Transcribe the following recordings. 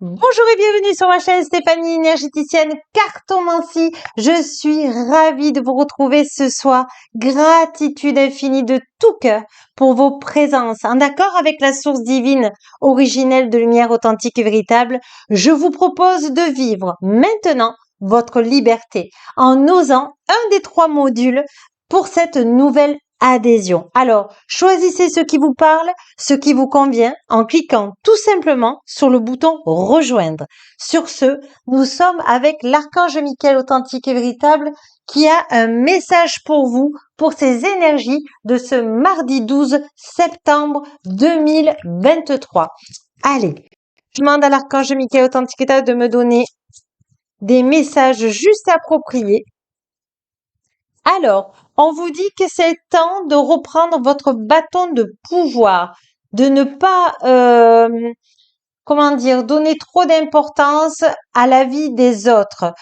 Bonjour et bienvenue sur ma chaîne Stéphanie énergéticienne cartomancie. Je suis ravie de vous retrouver ce soir. Gratitude infinie de tout cœur pour vos présences. En accord avec la source divine originelle de lumière authentique et véritable, je vous propose de vivre maintenant votre liberté en osant un des 3 modules pour cette nouvelle adhésion. Alors, choisissez ce qui vous parle, ce qui vous convient en cliquant tout simplement sur le bouton rejoindre. Sur ce, nous sommes avec l'archange Michael authentique et véritable qui a un message pour vous pour ces énergies de ce mardi 12 septembre 2023. Allez, je demande à l'archange Michael authentique et véritable de me donner des messages juste appropriés. Alors, on vous dit que c'est temps de reprendre votre bâton de pouvoir, de ne pas, donner trop d'importance à la vie des autres.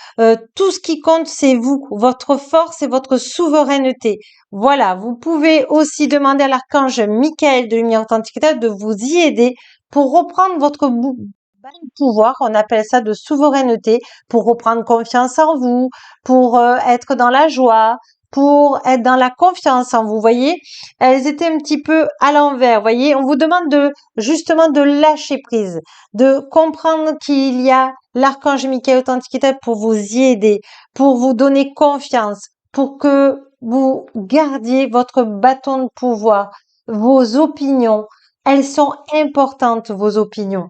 Tout ce qui compte, c'est vous, votre force et votre souveraineté. Voilà, vous pouvez aussi demander à l'archange Michael de Lumière Authentique de vous y aider pour reprendre votre pouvoir, on appelle ça de souveraineté, pour reprendre confiance en vous, pour être dans la joie, pour être dans la confiance en vous, voyez. Elles étaient un petit peu à l'envers, voyez. On vous demande justement de lâcher prise, de comprendre qu'il y a l'archange Michael authentique pour vous y aider, pour vous donner confiance, pour que vous gardiez votre bâton de pouvoir, vos opinions. Elles sont importantes, vos opinions.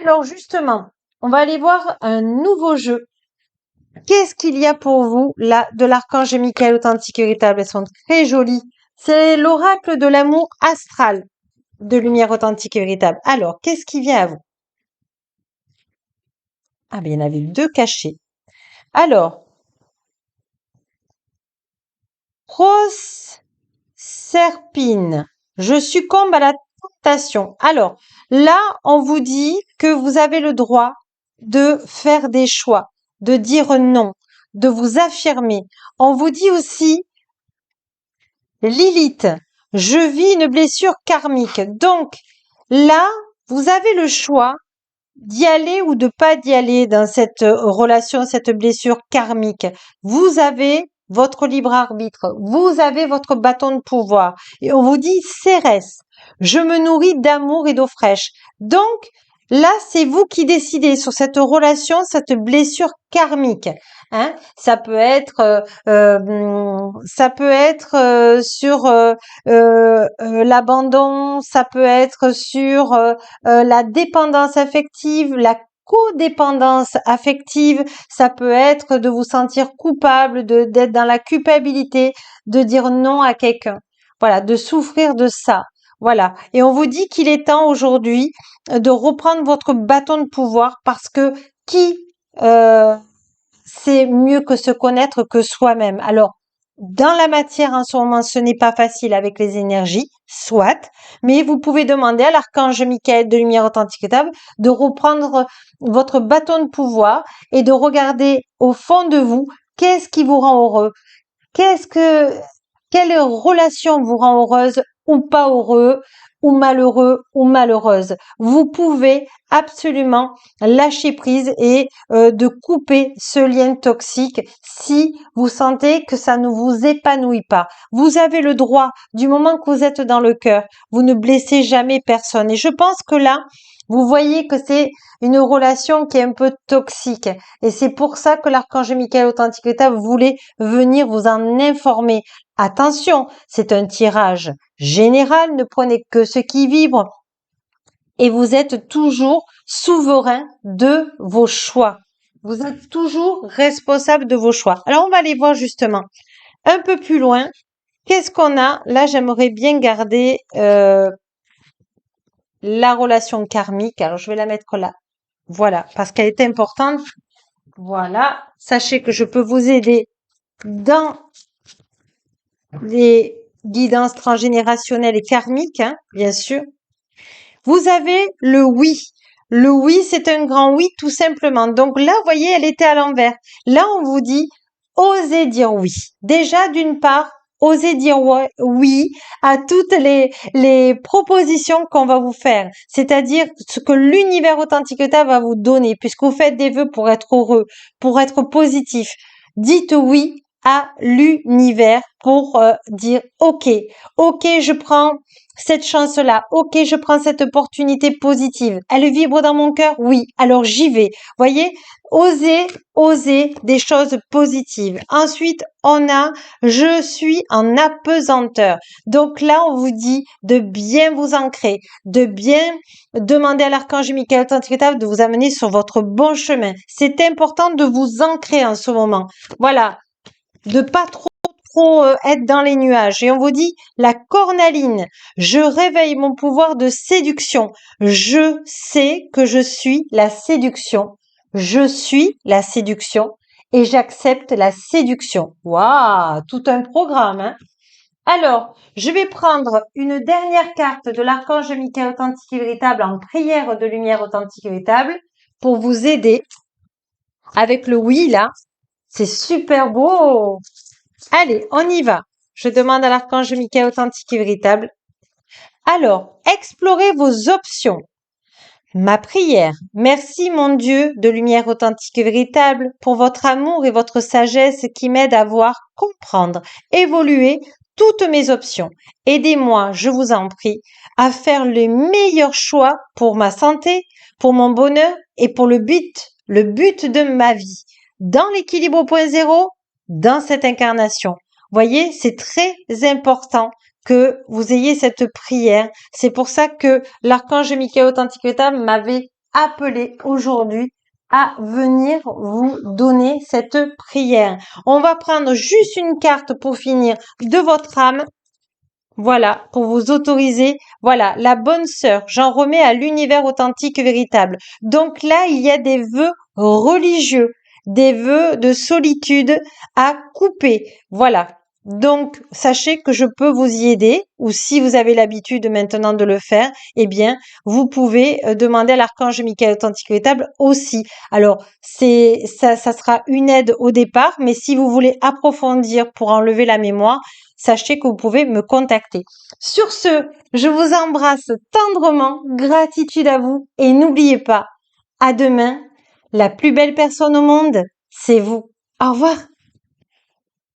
Alors justement, on va aller voir un nouveau jeu. Qu'est-ce qu'il y a pour vous là de l'archange Michael authentique et véritable? Elles sont très jolies. C'est l'oracle de l'amour astral de lumière authentique et véritable. Alors, qu'est-ce qui vient à vous? Ah ben, il y en avait 2 cachés. Alors, Proserpine, je succombe à la tentation. Alors, là, on vous dit que vous avez le droit de faire des choix, de dire non, de vous affirmer. On vous dit aussi, Lilith, je vis une blessure karmique. Donc, là, vous avez le choix d'y aller ou de pas d'y aller dans cette relation, cette blessure karmique. Vous avez votre libre arbitre, vous avez votre bâton de pouvoir. Et on vous dit, Cérès, je me nourris d'amour et d'eau fraîche. Donc, là, c'est vous qui décidez sur cette relation, cette blessure karmique. Hein. Ça peut être sur l'abandon, ça peut être sur la dépendance affective, la codépendance affective, ça peut être de vous sentir coupable, d'être dans la culpabilité, de dire non à quelqu'un. Voilà, de souffrir de ça. Voilà. Et on vous dit qu'il est temps aujourd'hui de reprendre votre bâton de pouvoir parce que qui c'est mieux que se connaître que soi-même. Alors, dans la matière en ce moment, ce n'est pas facile avec les énergies, soit, mais vous pouvez demander à l'archange Michael de lumière authentique et véritable de reprendre votre bâton de pouvoir et de regarder au fond de vous qu'est-ce qui vous rend heureux, quelle relation vous rend heureuse ou pas heureux ou malheureux ou malheureuse. Vous pouvez absolument lâcher prise et de couper ce lien toxique si vous sentez que ça ne vous épanouit pas. Vous avez le droit, du moment que vous êtes dans le cœur, vous ne blessez jamais personne. Et je pense que là, vous voyez que c'est une relation qui est un peu toxique. Et c'est pour ça que l'archange Michael authentique voulait venir vous en informer. Attention, c'est un tirage général, ne prenez que ce qui vibre et vous êtes toujours souverain de vos choix. Vous êtes toujours responsable de vos choix. Alors, on va aller voir justement un peu plus loin. Qu'est-ce qu'on a? Là, j'aimerais bien garder la relation karmique. Alors, je vais la mettre là. Voilà, parce qu'elle est importante. Voilà. Sachez que je peux vous aider dans les guidances transgénérationnelles et karmiques, hein, bien sûr. Vous avez le oui. Le oui, c'est un grand oui, tout simplement. Donc là, vous voyez, elle était à l'envers. Là, on vous dit, osez dire oui. Déjà, d'une part, Osez dire oui à toutes les propositions qu'on va vous faire, c'est-à-dire ce que l'univers authentique va vous donner, puisque vous faites des vœux pour être heureux, pour être positif. Dites oui à l'univers pour dire ok, je prends cette chance-là, ok, je prends cette opportunité positive. Elle vibre dans mon cœur, oui, alors j'y vais. Voyez, oser des choses positives. Ensuite, on a je suis en apesanteur. Donc là, on vous dit de bien vous ancrer, de bien demander à l'archange Michael Authentique de vous amener sur votre bon chemin. C'est important de vous ancrer en ce moment. Voilà, de pas trop être dans les nuages. Et on vous dit la cornaline, je réveille mon pouvoir de séduction. Je sais que je suis la séduction. Je suis la séduction et j'accepte la séduction. Waouh, tout un programme, hein? Alors, je vais prendre une dernière carte de l'archange Michael authentique et véritable en prière de lumière authentique et véritable pour vous aider avec le oui là. C'est super beau. Allez, on y va. Je demande à l'archange Michael authentique et véritable. Alors, explorez vos options. Ma prière. Merci mon Dieu de lumière authentique et véritable pour votre amour et votre sagesse qui m'aident à voir, comprendre, évoluer toutes mes options. Aidez-moi, je vous en prie, à faire les meilleurs choix pour ma santé, pour mon bonheur et pour le but de ma vie. Dans l'équilibre 0.0, dans cette incarnation. Voyez, c'est très important que vous ayez cette prière. C'est pour ça que l'archange Michael authentique véritable m'avait appelé aujourd'hui à venir vous donner cette prière. On va prendre juste une carte pour finir de votre âme. Voilà, pour vous autoriser. Voilà, la bonne sœur. J'en remets à l'univers authentique véritable. Donc là, il y a des vœux religieux, des vœux de solitude à couper. Voilà. Donc, sachez que je peux vous y aider, ou si vous avez l'habitude maintenant de le faire, eh bien, vous pouvez demander à l'archange Michael authentique véritable aussi. Alors, ça sera une aide au départ, mais si vous voulez approfondir pour enlever la mémoire, sachez que vous pouvez me contacter. Sur ce, je vous embrasse tendrement, gratitude à vous, et n'oubliez pas, à demain, la plus belle personne au monde, c'est vous. Au revoir.